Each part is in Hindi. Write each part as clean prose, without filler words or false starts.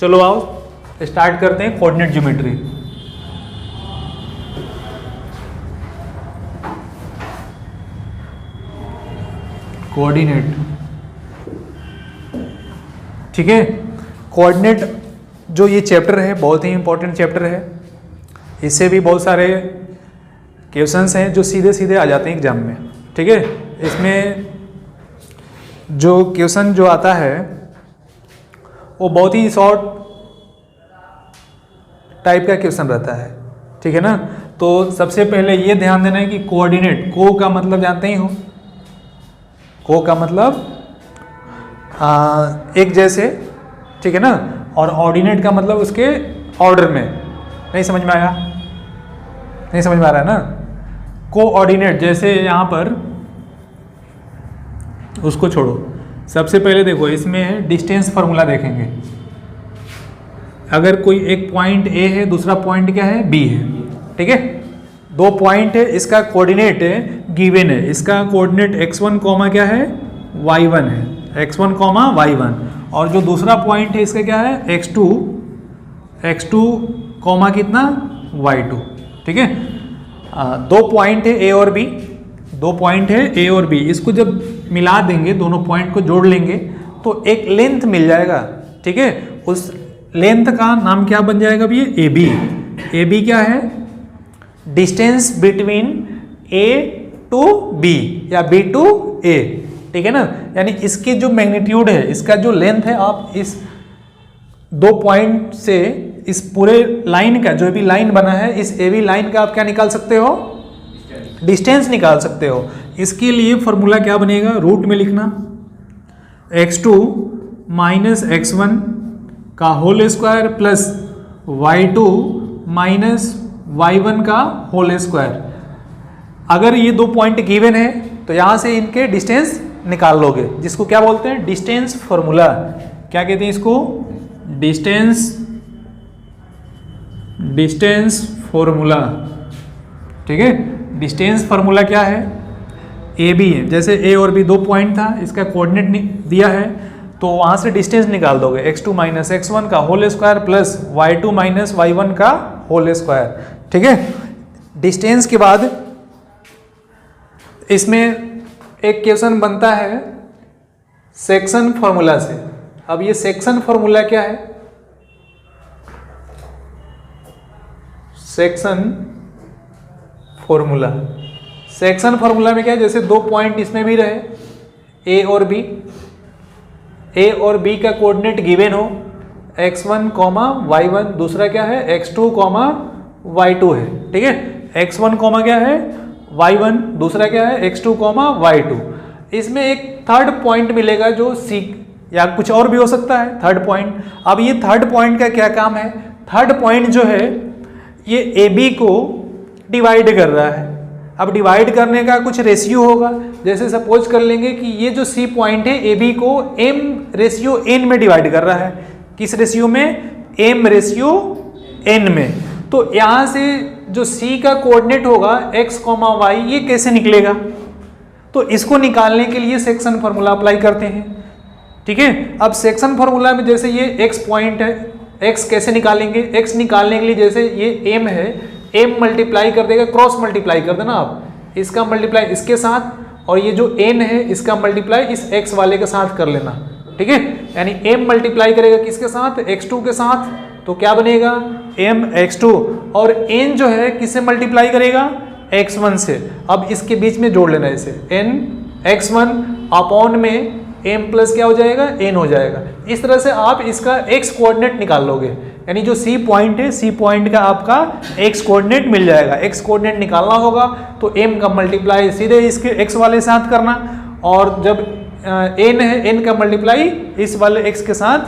चलो आओ स्टार्ट करते हैं कोऑर्डिनेट ज्योमेट्री। कोऑर्डिनेट, ठीक है। कोऑर्डिनेट जो ये चैप्टर है बहुत ही इंपॉर्टेंट चैप्टर है। इससे भी बहुत सारे क्वेश्चंस हैं जो सीधे सीधे आ जाते हैं एग्जाम में, ठीक है। इसमें जो क्वेश्चन जो आता है वो बहुत ही शॉर्ट टाइप का क्वेश्चन रहता है, ठीक है ना। तो सबसे पहले ये ध्यान देना है कि कोऑर्डिनेट, को का मतलब जानते ही हो, को का मतलब एक जैसे, ठीक है ना। और ऑर्डिनेट का मतलब उसके ऑर्डर में। नहीं समझ में आया? नहीं समझ में आ रहा है ना। कोऑर्डिनेट जैसे यहाँ पर, उसको छोड़ो, सबसे पहले देखो इसमें डिस्टेंस फार्मूला देखेंगे। अगर कोई एक पॉइंट ए है, दूसरा पॉइंट क्या है, बी है, ठीक है। दो पॉइंट है, इसका कोऑर्डिनेट है गिवन है, इसका कोऑर्डिनेट x1 कॉमा क्या है, y1 है, x1 कॉमा y1। और जो दूसरा पॉइंट है इसका क्या है, x2 कॉमा कितना, y2, ठीक है। दो पॉइंट है ए और बी, दो पॉइंट है ए और बी, इसको जब मिला देंगे, दोनों पॉइंट को जोड़ लेंगे तो एक लेंथ मिल जाएगा, ठीक है। उस लेंथ का नाम क्या बन जाएगा भी, ए बी। ए बी क्या है, distance between A to B या बी टू ए, ठीक है ना। यानी इसकी जो मैग्नीट्यूड है, इसका जो लेंथ है, आप इस दो पॉइंट से इस पूरे लाइन का, जो भी लाइन बना है, इस ए बी लाइन का आप क्या निकाल सकते हो, डिस्टेंस निकाल सकते हो। इसके लिए फॉर्मूला क्या बनेगा, रूट में लिखना, x2 माइनस x1 का whole square plus y2 minus y1 का होल स्क्वायर। अगर ये दो पॉइंट गिवन है तो यहाँ से इनके डिस्टेंस निकाल लोगे, जिसको क्या बोलते हैं, डिस्टेंस फॉर्मूला। क्या कहते हैं इसको, डिस्टेंस फॉर्मूला, ठीक है। डिस्टेंस फार्मूला क्या है, ए बी है, जैसे ए और बी दो पॉइंट था, इसका कोऑर्डिनेट दिया है तो वहाँ से डिस्टेंस निकाल दोगे, x2 माइनस x1 का whole square plus y2 minus y1 का होल स्क्वायर, ठीक है। डिस्टेंस के बाद इसमें एक क्वेश्चन बनता है सेक्शन फार्मूला से। अब ये सेक्शन फार्मूला क्या है, सेक्शन फॉर्मूला। सेक्शन फार्मूला में क्या है, जैसे दो पॉइंट इसमें भी रहे, ए और बी, ए और बी का कोऑर्डिनेट गिवन हो, x1 कॉमा y1, दूसरा क्या है, x2 कॉमा y2 है, ठीक है। x1 कॉमा क्या है, y1, दूसरा क्या है, x2 कॉमा y2। इसमें एक थर्ड पॉइंट मिलेगा जो सी, या कुछ और भी हो सकता है थर्ड पॉइंट। अब ये थर्ड पॉइंट का क्या काम है, थर्ड पॉइंट जो है ये ए बी को डिवाइड कर रहा है। अब डिवाइड करने का कुछ रेशियो होगा, जैसे सपोज कर लेंगे कि ये जो सी पॉइंट है ए बी को m रेशियो n में डिवाइड कर रहा है। किस रेशियो में, m रेशियो n में। तो यहाँ से जो c का कोऑर्डिनेट होगा x, y, ये कैसे निकलेगा, तो इसको निकालने के लिए सेक्शन फार्मूला अप्लाई करते हैं, ठीक है। अब सेक्शन फार्मूला में जैसे ये x पॉइंट है, x कैसे निकालेंगे, x निकालने के लिए जैसे ये m है, m मल्टीप्लाई कर देगा, क्रॉस मल्टीप्लाई कर देना आप, इसका मल्टीप्लाई इसके साथ, और ये जो n है इसका मल्टीप्लाई इस x वाले के साथ कर लेना, ठीक है। यानी m मल्टीप्लाई करेगा किसके साथ, x2 के साथ, तो क्या बनेगा, m x2, और n जो है किससे मल्टीप्लाई करेगा, x1 से। अब इसके बीच में जोड़ लेना इसे, n x1 अपॉन में m प्लस क्या हो जाएगा, n हो जाएगा। इस तरह से आप इसका x कोऑर्डिनेट निकाल लोगे, यानी जो C पॉइंट है, C पॉइंट का आपका x कोऑर्डिनेट मिल जाएगा। x कोऑर्डिनेट निकालना होगा तो m का मल्टीप्लाई सीधे इसके x वाले साथ करना, और जब n है, n का मल्टीप्लाई इस वाले x के साथ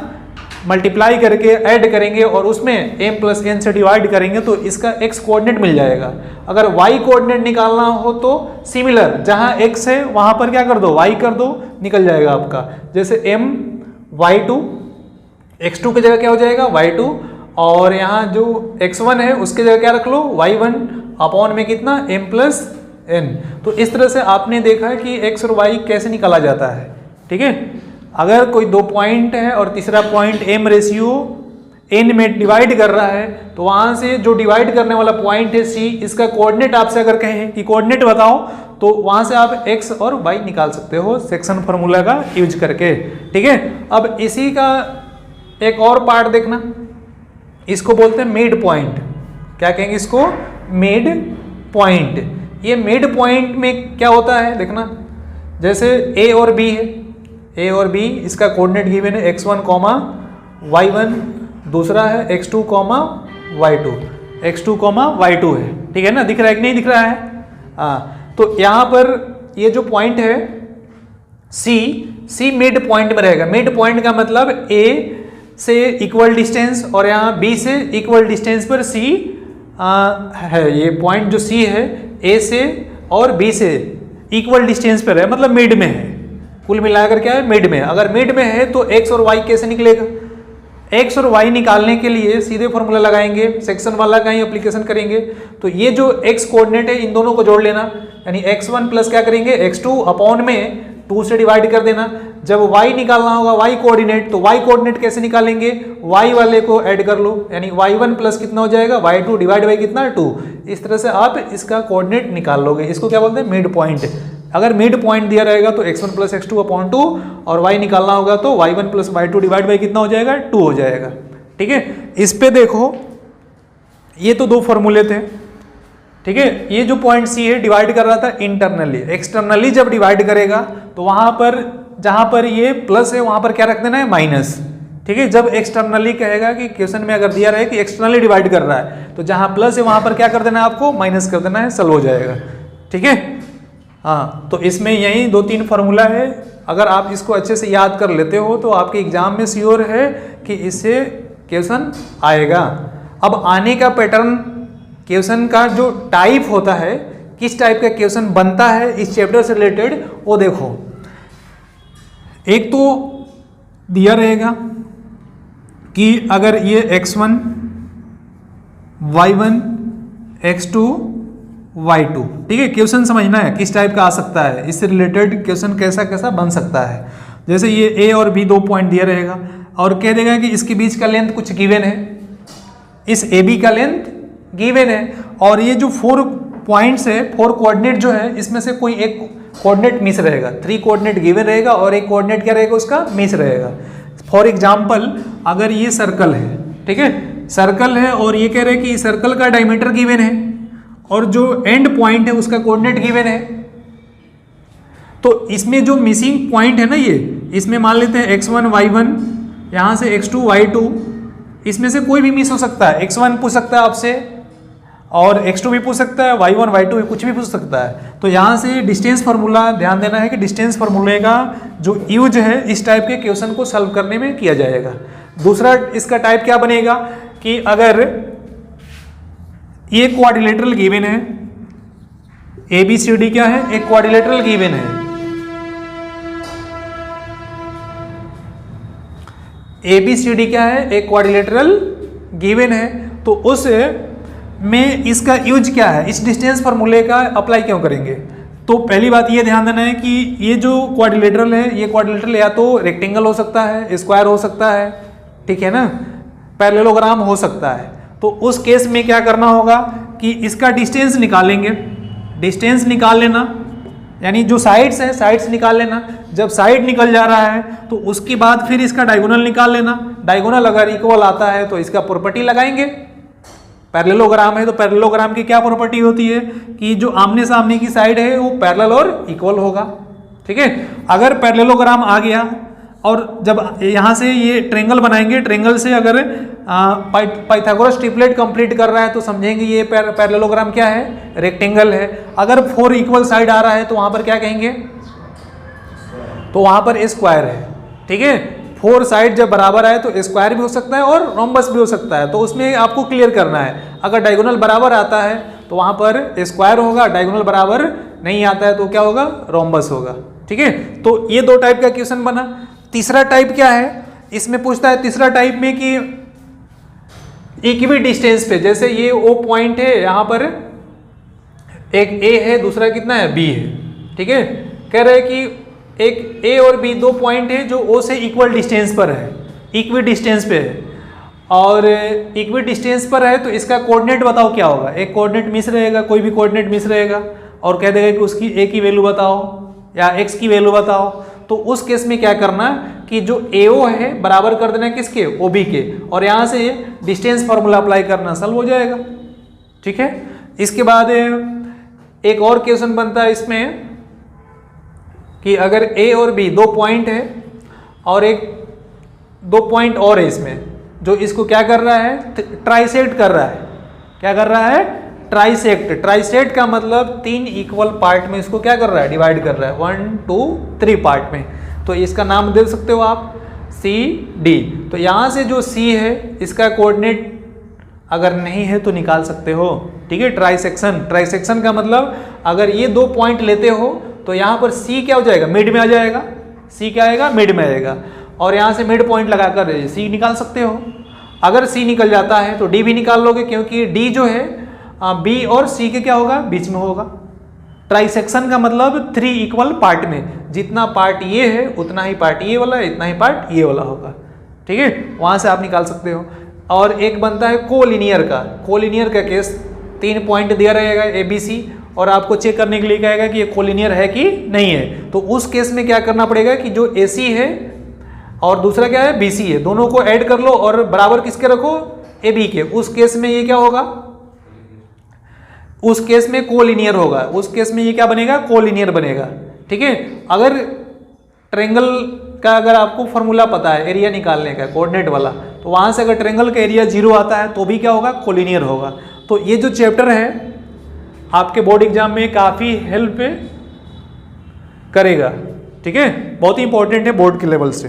मल्टीप्लाई करके ऐड करेंगे, और उसमें m प्लस n से डिवाइड करेंगे तो इसका x कोऑर्डिनेट मिल जाएगा। अगर y कोऑर्डिनेट निकालना हो तो सिमिलर, जहां x है वहां पर क्या कर दो, y कर दो, निकल जाएगा आपका। जैसे m y2, x2 की जगह क्या हो जाएगा, y2, और यहाँ जो x1 है उसके जगह क्या रख लो, y1 अपॉन में कितना, m प्लस n। तो इस तरह से आपने देखा है कि x और y कैसे निकाला जाता है, ठीक है। अगर कोई दो पॉइंट है और तीसरा पॉइंट m रेशियो n में डिवाइड कर रहा है, तो वहां से जो डिवाइड करने वाला पॉइंट है c, इसका कोऑर्डिनेट आपसे अगर कहें कि कोऑर्डिनेट बताओ, तो वहां से आप x और y निकाल सकते हो सेक्शन फार्मूला का यूज करके। ठीक है, अब इसी का एक और पार्ट देखना, इसको बोलते हैं मिड पॉइंट। क्या कहेंगे इसको? Mid point. ये मिड पॉइंट में क्या होता है देखना, जैसे a और b है, a और b इसका कोऑर्डिनेट गिवन है x1, y1, दूसरा है x2, y2, x2, y2 है। ठीक है ना, दिख रहा है कि नहीं दिख रहा है? हाँ, तो यहाँ पर ये जो पॉइंट है C मिड पॉइंट में रहेगा। मिड पॉइंट का मतलब A से इक्वल डिस्टेंस और यहाँ B से इक्वल डिस्टेंस पर C है। ये पॉइंट जो C है A से और B से इक्वल डिस्टेंस पर है, मतलब मिड में है। कुल मिलाकर क्या है? मिड में। अगर मिड में है तो x और y कैसे निकलेगा? x और y निकालने के लिए सीधे फॉर्मूला लगाएंगे, सेक्शन वाला का ही एप्लीकेशन करेंगे। तो ये जो x कोऑर्डिनेट है इन दोनों को जोड़ लेना, यानी x1 प्लस क्या करेंगे x2 अपॉन में 2 से डिवाइड कर देना। जब y निकालना होगा y कोऑर्डिनेट, तो y कोऑर्डिनेट कैसे निकालेंगे? y वाले को ऐड कर लो, यानी y1 प्लस कितना हो जाएगा? y2 डिवाइड बाई कितना? 2। इस तरह से आप इसका कोऑर्डिनेट निकाल लोगे। इसको क्या बोलते हैं? Mid point. अगर मिड पॉइंट दिया रहेगा तो x1 प्लस x2 अपॉन 2 और y निकालना होगा तो y1 plus y2 divide by कितना हो जाएगा? 2 हो जाएगा। ठीक है, इस पे देखो, ये तो दो फॉर्मूले थे। ठीक है, ये जो पॉइंट C है डिवाइड कर रहा था इंटरनली। एक्सटर्नली जब डिवाइड करेगा तो वहां पर जहां पर ये प्लस है वहां पर क्या रख देना है? माइनस। ठीक है, जब एक्सटर्नली कहेगा कि क्वेश्चन में अगर दिया रहे कि एक्सटर्नली डिवाइड कर रहा है तो जहां प्लस है वहां पर क्या कर देना है? आपको माइनस कर देना है, सॉल्व हो जाएगा। ठीक है, हाँ, तो इसमें यही 2-3 फार्मूला है। अगर आप इसको अच्छे से याद कर लेते हो तो आपके एग्जाम में श्योर है कि इससे क्वेश्चन आएगा। अब आने का पैटर्न, क्वेश्चन का जो टाइप होता है, किस टाइप का क्वेश्चन बनता है इस चैप्टर से रिलेटेड, वो देखो। एक तो दिया रहेगा कि अगर ये x1, y1, x2, y2, ठीक है, क्वेश्चन समझना है किस टाइप का आ सकता है, इससे रिलेटेड क्वेश्चन कैसा कैसा बन सकता है। जैसे ये a और b 2 पॉइंट दिया रहेगा और कह देगा कि इसके बीच का लेंथ कुछ गिवन है, इस AB का लेंथ गिवन है, और ये जो 4 पॉइंट्स है, 4 कोऑर्डिनेट जो है, इसमें से कोई एक कोऑर्डिनेट मिस रहेगा। 3 कोऑर्डिनेट गिवन रहेगा और एक कोऑर्डिनेट क्या रहेगा? उसका मिस रहेगा। फॉर एग्जाम्पल, अगर ये सर्कल है, ठीक है, सर्कल है और ये कह रहे हैं कि सर्कल का डायमीटर गिवन है और जो एंड पॉइंट है उसका कोऑर्डिनेट गिवन है, तो इसमें जो मिसिंग पॉइंट है ना, ये इसमें मान लेते हैं x1, y1, यहाँ से x2, y2, इसमें से कोई भी मिस हो सकता है। x1 पूछ सकता है आपसे और x2 भी पूछ सकता है, y1, y2 भी कुछ भी पूछ सकता है। तो यहाँ से डिस्टेंस फार्मूला ध्यान देना है कि डिस्टेंस फार्मूले का जो यूज है इस टाइप के क्वेश्चन को सॉल्व करने में किया जाएगा। दूसरा इसका टाइप क्या बनेगा कि अगर ये क्वाड्रिलेटरल गिवन है, ABCD क्या है? एक क्वाड्रिलेटरल गिवन है। ABCD क्या है? एक क्वाड्रिलेटरल गिवन है। तो उस में इसका यूज क्या है? इस डिस्टेंस फार्मूले का अप्लाई क्यों करेंगे? तो पहली बात ये ध्यान देना है कि ये जो क्वाड्रिलेटरल है, ये क्वाड्रिलेटरल या तो रेक्टेंगल हो सकता है, स्क्वायर हो सकता है, ठीक है ना, पैरेललोग्राम हो सकता है। तो उस केस में क्या करना होगा कि इसका डिस्टेंस निकालेंगे। डिस्टेंस निकाल लेना, यानी जो साइड्स है साइड्स निकाल लेना। जब साइड निकल जा रहा है तो उसके बाद फिर इसका डायगोनल निकाल लेना। डायगोनल अगर इक्वल आता है तो इसका प्रॉपर्टी लगाएंगे। पैरेललोग्राम है तो पैरेललोग्राम की क्या प्रॉपर्टी होती है कि जो आमने सामने की साइड है वो पैरेलल और इक्वल होगा। ठीक है, अगर पैरेललोग्राम आ गया और जब यहाँ से ये ट्रेंगल बनाएंगे, ट्रेंगल से अगर पाइथागोरस ट्रिपलेट कंप्लीट कर रहा है तो समझेंगे ये पैरेललोग्राम क्या है? रेक्टेंगल है। अगर 4 इक्वल साइड आ रहा है तो वहाँ पर क्या कहेंगे? तो वहाँ पर स्क्वायर है। ठीक है, 4 साइड जब बराबर आए तो स्क्वायर भी हो सकता है और रोम्बस भी हो सकता है। तो उसमें आपको क्लियर करना है, अगर डायगोनल बराबर आता है तो वहाँ पर स्क्वायर होगा, डायगोनल बराबर नहीं आता है तो क्या होगा? रोम्बस होगा। ठीक है, तो ये 2 टाइप का क्वेश्चन बना। तीसरा टाइप क्या है? इसमें पूछता है तीसरा टाइप में कि एक भी डिस्टेंस पे, जैसे ये O पॉइंट है, यहाँ पर एक A है, दूसरा कितना है? B है। ठीक है, कह रहे हैं कि एक A और B 2 पॉइंट है जो O से इक्वल डिस्टेंस पर है, इक्वी डिस्टेंस पे है, और इक्वी डिस्टेंस पर है तो इसका कोऑर्डिनेट बताओ क्या होगा। एक कोऑर्डिनेट मिस रहेगा, कोई भी कोऑर्डिनेट मिस रहेगा और कह देगा कि उसकी ए की वैल्यू बताओ या एक्स की वैल्यू बताओ। तो उस केस में क्या करना कि जो AO है बराबर कर देना किसके, OB के, और यहाँ से डिस्टेंस फार्मूला अप्लाई करना, सॉल्व हो जाएगा। ठीक है। इसके बाद एक और क्वेश्चन बनता है इसमें कि अगर A और B दो पॉइंट है और एक दो पॉइंट और है इसमें, जो इसको क्या कर रहा है, ट्राइसेक्ट कर रहा है। क्या कर रहा है, ट्राइसेक्ट। ट्राइसेक्ट का मतलब 3 इक्वल पार्ट में इसको क्या कर रहा है, डिवाइड कर रहा है, 1 2 3 पार्ट में। तो इसका नाम दे सकते हो आप CD। तो यहाँ से जो C है इसका कोऑर्डिनेट अगर नहीं है तो निकाल सकते हो। ठीक है। ट्राइसेक्शन, ट्राइसेक्शन का मतलब अगर ये दो पॉइंट लेते हो तो यहाँ पर C क्या हो जाएगा, मिड में आ जाएगा। C क्या आएगा, मिड में आएगा, और यहाँ से मिड पॉइंट लगाकर C निकाल सकते हो। अगर C निकल जाता है तो D भी निकाल लोगे, क्योंकि D जो है B और C के क्या होगा, बीच में होगा। ट्राइसेक्शन का मतलब 3 इक्वल पार्ट में, जितना पार्ट ये है उतना ही पार्ट ये वाला है, इतना ही पार्ट ये वाला होगा। ठीक है, वहां से आप निकाल सकते हो। और एक बनता है कोलिनियर का। कोलिनियर का केस 3 पॉइंट दिया रहेगा ABC, और आपको चेक करने के लिए कहेगा कि ये कोलिनियर है कि नहीं है। तो उस केस में क्या करना पड़ेगा कि जो AC है और दूसरा क्या है, BC है, दोनों को ऐड कर लो और बराबर किसके रखो, AB के। उस केस में ये क्या होगा, उस केस में कोलिनियर होगा। उस केस में ये क्या बनेगा, कोलिनियर बनेगा। ठीक है। अगर ट्रायंगल का अगर आपको फॉर्मूला पता है एरिया निकालने का, कोऑर्डिनेट वाला, तो वहां से अगर ट्रायंगल का एरिया 0 आता है तो भी क्या होगा, कोलिनियर होगा। तो ये जो चैप्टर है आपके बोर्ड एग्जाम में काफी हेल्प करेगा। ठीक है, बहुत ही इंपॉर्टेंट है बोर्ड के लेवल से।